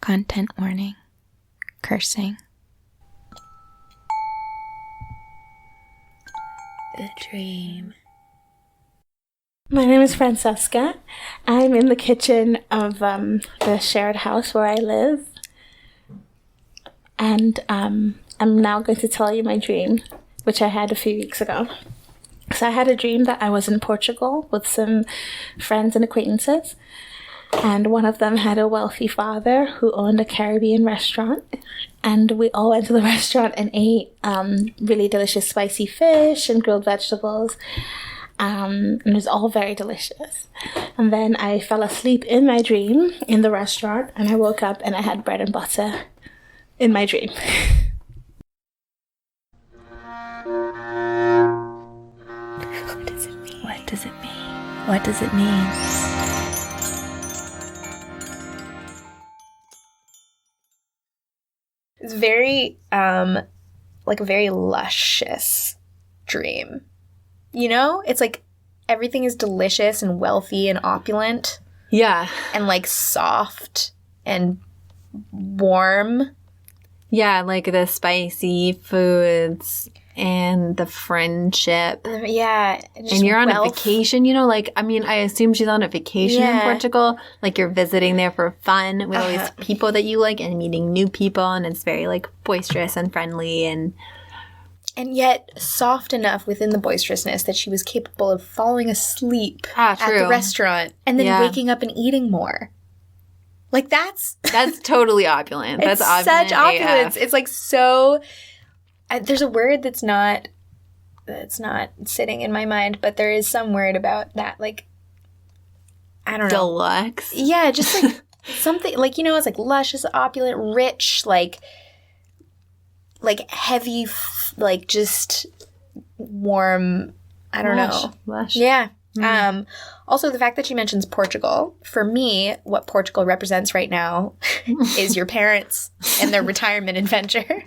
Content warning. Cursing. The dream. My name is Francesca. I'm in the kitchen of the shared house where I live. And I'm now going to tell you my dream, which I had a few weeks ago. So I had a dream that I was in Portugal with some friends and acquaintances. And one of them had a wealthy father who owned a Caribbean restaurant. And we all went to the restaurant and ate really delicious spicy fish and grilled vegetables. And it was all very delicious. And then I fell asleep in my dream in the restaurant. And I woke up and I had bread and butter in my dream. What does it mean? What does it mean? What does it mean? It's very, like a very luscious dream. You know? It's like everything is delicious and wealthy and opulent. Yeah. And like soft and warm. Yeah, like the spicy foods and the friendship. Yeah. And you're on a vacation, you know? Like, I mean, I assume she's on a vacation in Portugal. Like, you're visiting there for fun with all these people that you like and meeting new people. And it's very, like, boisterous and friendly and yet soft enough within the boisterousness that she was capable of falling asleep at the restaurant and then waking up and eating more. Like, that's totally opulent. That's opulent. Such opulence. It's like so. There's a word that's not sitting in my mind, but there is some word about that. Like, I don't know. Deluxe. Yeah, just like something like, you know, it's like luscious, opulent, rich, like heavy, like just warm. I don't know. Lush. Yeah. Also, the fact that she mentions Portugal, for me, what Portugal represents right now is your parents and their retirement adventure.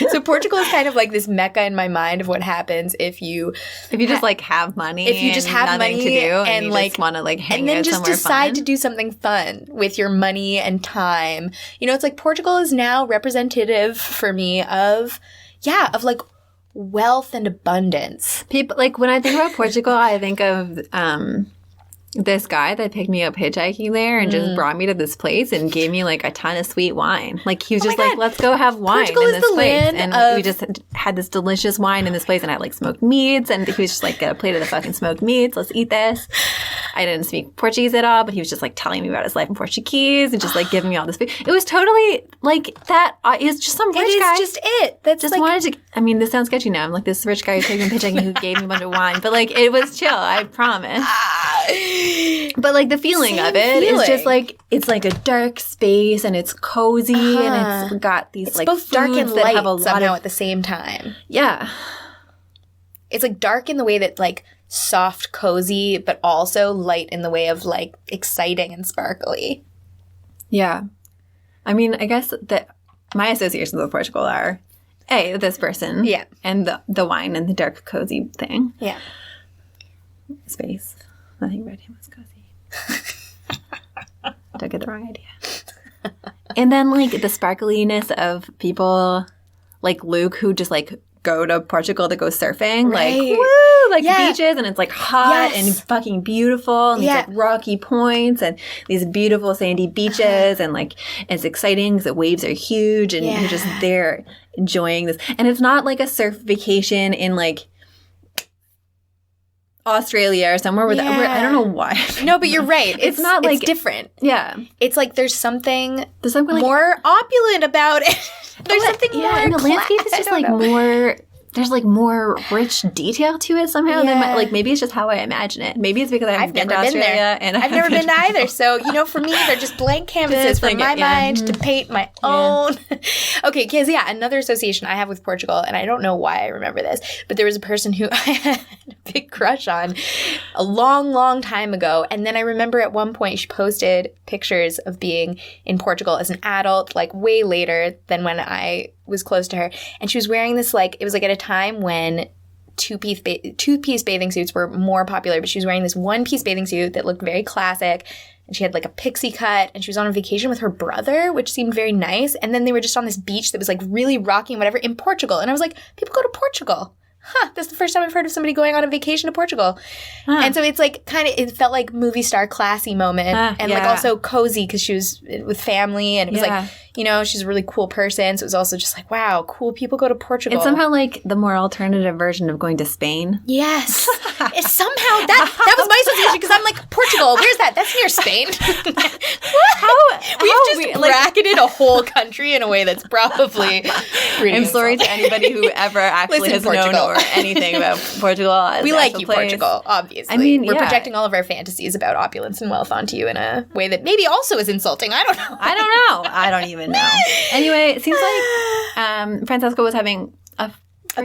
So Portugal is kind of like this mecca in my mind of what happens if you just like have money, if you just have nothing money to do, and you like just want to like hang and then out just somewhere decide fun. to do something fun with your money and time. You know, it's like Portugal is now representative for me of like wealth and abundance. People, like, when I think about Portugal, I think of this guy that picked me up hitchhiking there and just brought me to this place and gave me like a ton of sweet wine. Like, he was just like, let's go have wine Portugal in is this the place. land And of- we just had this delicious wine in this place, and I like smoked meats, and he was just like, get a plate of the fucking smoked meats, let's eat this. I didn't speak Portuguese at all, but he was just like telling me about his life in Portuguese and just like giving me all this food. It was totally like that. It was just some rich guy. It is just it. That's just like, wanted to. I mean, this sounds sketchy now. I'm like this rich guy who's taking hitchhiking who gave me a bunch of wine, but like it was chill. I promise. But like the feeling of it is just like it's like a dark space and it's cozy and it's got these it's like both dark and that light have a lot somehow of at the same time. yeah. It's like dark in the way that like soft, cozy, but also light in the way of like exciting and sparkly. Yeah. I mean, I guess that my associations with Portugal are this person, and the wine and the dark cozy thing, space. Nothing about him was cozy. Don't get the wrong idea. And then like the sparkliness of people like Luke who just like go to Portugal to go surfing, like woo, like beaches, and it's like hot and fucking beautiful, and these like rocky points and these beautiful sandy beaches, and like it's exciting because the waves are huge, and you're just there enjoying this. And it's not like a surf vacation in like Australia or somewhere where I don't know why. No, but you're right. It's not like it's different. Yeah, it's like there's something like, more opulent about it. There's something more and the landscape is just like more. There's like more rich detail to it somehow than like maybe it's just how I imagine it. Maybe it's because I've never been there, and I've never been to either. So you know, for me, they're just blank canvases for my mind to paint my own. Okay, because another association I have with Portugal, and I don't know why I remember this, but there was a person who I had a big crush on a long, long time ago, and then I remember at one point she posted pictures of being in Portugal as an adult, like way later than when I was close to her, and she was wearing this like it was like at a time when two-piece bathing suits were more popular, but she was wearing this one-piece bathing suit that looked very classic. And she had like a pixie cut, and she was on a vacation with her brother, which seemed very nice. And then they were just on this beach that was like really rocky and whatever in Portugal. And I was like, people go to Portugal. Huh, that's the first time I've heard of somebody going on a vacation to Portugal. Huh. And so it's like it felt like movie star classy moment and like also cozy because she was with family and it was like, you know, she's a really cool person. So it was also just like, wow, cool people go to Portugal. It's somehow like the more alternative version of going to Spain. Yes. It's somehow that was my association because I'm like, Portugal, where's that? That's near Spain. We've just bracketed a whole country in a way that's probably pretty I'm sorry to anybody who ever actually has known or anything about Portugal. We like you, Portugal, obviously. I mean, we're projecting all of our fantasies about opulence and wealth onto you in a way that maybe also is insulting. I don't know. I don't even know. Anyway, it seems like Francesca was having a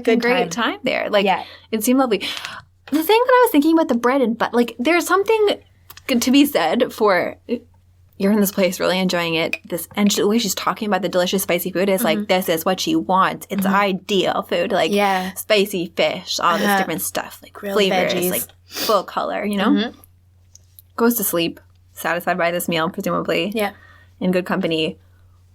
good great time there. Like, it seemed lovely. The thing that I was thinking about the bread and butter, like, there's something to be said for you're in this place really enjoying it. And the way she's talking about the delicious spicy food is like, this is what she wants. It's ideal food. Like, spicy fish, all this different stuff. Like, grilled flavors, veggies. Like, full color, you know? Goes to sleep, satisfied by this meal, presumably. Yeah. In good company.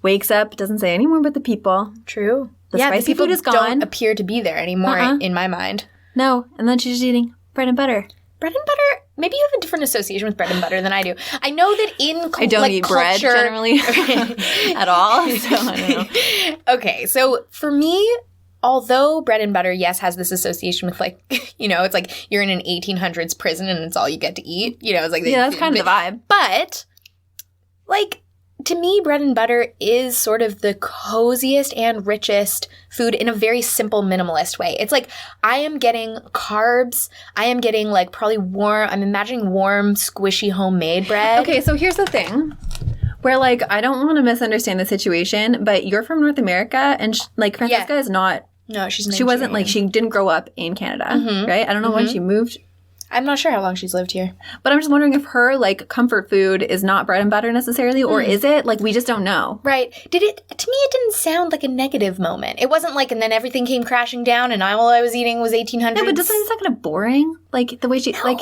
Wakes up, doesn't say any more about the people. True. The spicy food is gone. Don't appear to be there anymore in my mind. No. And then she's just eating bread and butter. Bread and butter? Maybe you have a different association with bread and butter than I do. I know that I don't eat bread generally at all. So I don't know. Okay. So for me, although bread and butter, yes, has this association with like, you know, it's like you're in an 1800s prison and it's all you get to eat. You know, it's like that's kind of the vibe. But like, to me, bread and butter is sort of the coziest and richest food in a very simple, minimalist way. It's like I am getting carbs. I am getting like probably warm. I'm imagining warm, squishy homemade bread. Okay, so here's the thing. Where like I don't want to misunderstand the situation, but you're from North America, and like Francesca is not. No, she's Nigerian. She wasn't like she didn't grow up in Canada, right? I don't know when she moved. I'm not sure how long she's lived here. But I'm just wondering if her, like, comfort food is not bread and butter necessarily, or is it? Like, we just don't know. Right. To me, it didn't sound like a negative moment. It wasn't like, and then everything came crashing down, and all I was eating was 1800s. Yeah, but doesn't it sound kind of boring? Like, the way she, like,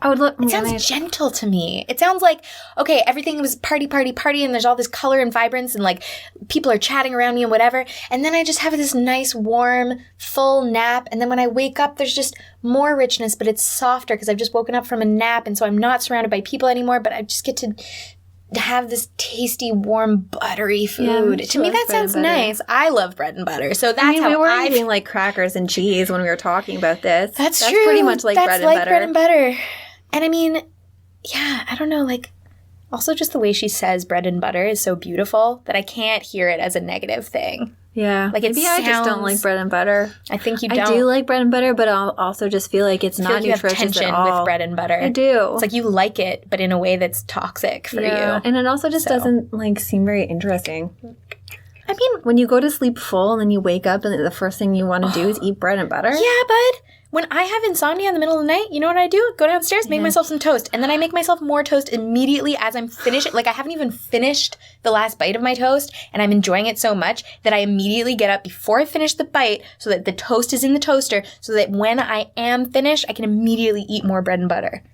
I would look. It sounds gentle to me. It sounds like, okay, everything was party, and there's all this color and vibrance, and, like, people are chatting around me and whatever, and then I just have this nice, warm, full nap, and then when I wake up, there's just more richness, but it's softer because I've just woken up from a nap, and so I'm not surrounded by people anymore, but I just get to have this tasty, warm, buttery food. To me, that sounds nice. I love bread and butter, so that's how we were eating like crackers and cheese when we were talking about this. That's true. Pretty much like bread and butter. Bread and butter. And I mean, yeah, I don't know, like, also just the way she says bread and butter is so beautiful that I can't hear it as a negative thing. Yeah. Like, maybe I just don't like bread and butter. I think you don't. I do like bread and butter, but I'll also just feel like it's not nutritious you have tension at all. with bread and butter. I do. It's like you like it, but in a way that's toxic for you. And it also just doesn't, like, seem very interesting. I mean, when you go to sleep full and then you wake up and the first thing you want to do is eat bread and butter. Yeah, bud. When I have insomnia in the middle of the night, you know what I do? Go downstairs, make myself some toast. And then I make myself more toast immediately as I'm finished. Like, I haven't even finished the last bite of my toast, and I'm enjoying it so much that I immediately get up before I finish the bite so that the toast is in the toaster so that when I am finished, I can immediately eat more bread and butter.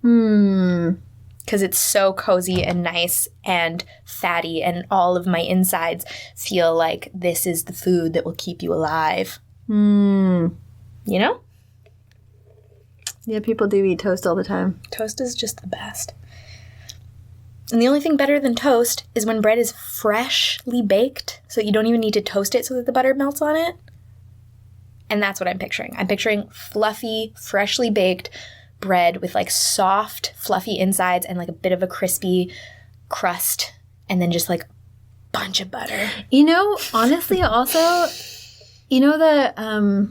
Because it's so cozy and nice and fatty, and all of my insides feel like this is the food that will keep you alive. You know? Yeah, people do eat toast all the time. Toast is just the best. And the only thing better than toast is when bread is freshly baked, so you don't even need to toast it so that the butter melts on it. And that's what I'm picturing. I'm picturing fluffy, freshly baked bread with like soft, fluffy insides and like a bit of a crispy crust, and then just like a bunch of butter. You know, honestly, also, you know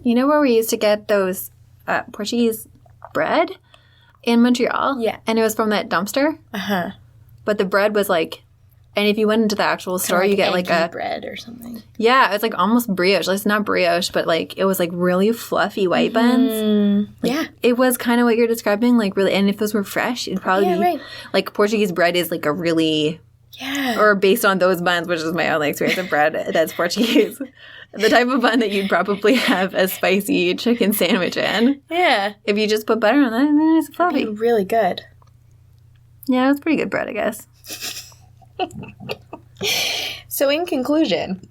you know where we used to get those Portuguese bread in Montreal? Yeah. And it was from that dumpster? Uh-huh. But the bread was like, and if you went into the actual store, you get like a bread or something. Yeah, it's like almost brioche. Like, it's not brioche, but like it was like really fluffy white buns. Like, yeah. It was kind of what you're describing, like really. And if those were fresh, it'd probably be right. like Portuguese bread is like a really Yeah. Or based on those buns, which is my only experience of bread that's Portuguese. The type of bun that you'd probably have a spicy chicken sandwich in. Yeah. If you just put butter on that, then it's fluffy. It'd be really good. Yeah, it's pretty good bread, I guess. So in conclusion,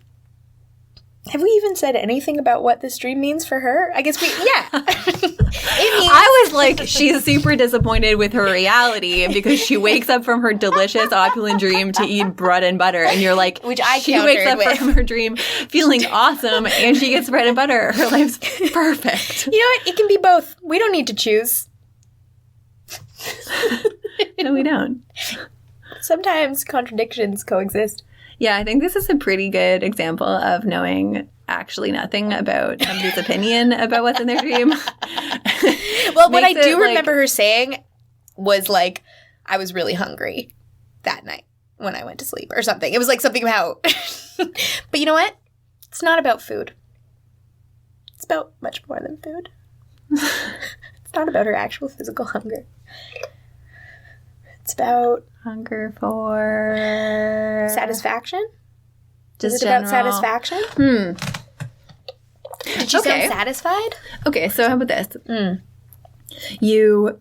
have we even said anything about what this dream means for her? I guess it means I was like, she's super disappointed with her reality because she wakes up from her delicious, opulent dream to eat bread and butter. And you're like, which I she wakes up with. from her dream feeling awesome and she gets bread and butter. Her life's perfect. You know what? It can be both. We don't need to choose. No, we don't. Sometimes contradictions coexist. Yeah, I think this is a pretty good example of knowing actually nothing about somebody's opinion about what's in their dream. Well, what I do remember her saying was like, I was really hungry that night when I went to sleep or something. It was like something about... But you know what? It's not about food. It's about much more than food. It's not about her actual physical hunger. It's about... Hunger for... Satisfaction? Just Is it general... about satisfaction? Did you sound satisfied? Okay, so how about this? You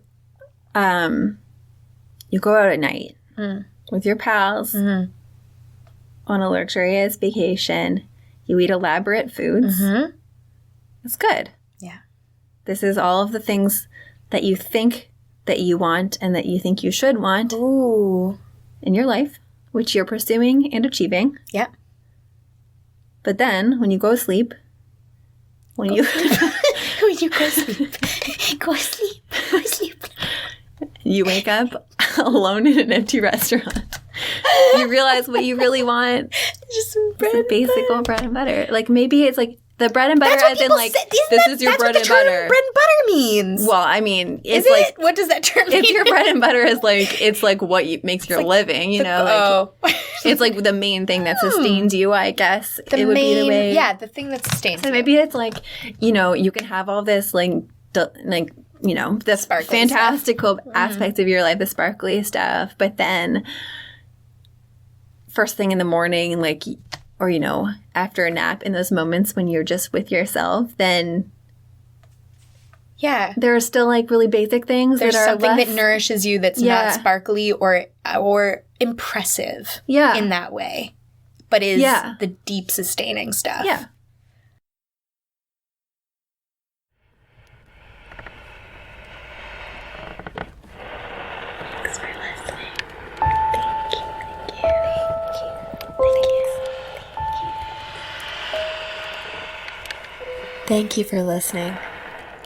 go out at night with your pals on a luxurious vacation. You eat elaborate foods. It's good. Yeah. This is all of the things that you think that you want and that you think you should want in your life, which you're pursuing and achieving. Yeah. But then when you go to sleep, when you go sleep, go sleep. You wake up alone in an empty restaurant. You realize what you really want. Just some bread. It's a basic old bread and butter. Like maybe it's like the bread and butter as in like this is your bread and butter. Bread and butter means. Well, I mean, it's is like it? What does that term mean? If your bread and butter is like it's like what makes your living, you know, like it's like the main thing that sustains you, I guess. It would be the way. Yeah, the thing that sustains. So maybe it's like, you know, you can have all this like you know, the fantastical aspects of your life, the sparkly stuff, but then first thing in the morning, like, or, you know, after a nap, in those moments when you're just with yourself, then there are still like really basic things There's that are something that nourishes you that's not sparkly or impressive in that way, but is the deep sustaining stuff. Yeah. Thanks for listening. Thank you for listening.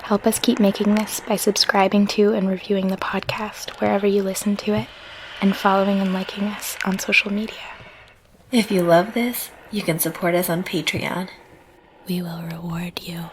Help us keep making this by subscribing to and reviewing the podcast wherever you listen to it, and following and liking us on social media. If you love this, you can support us on Patreon. We will reward you.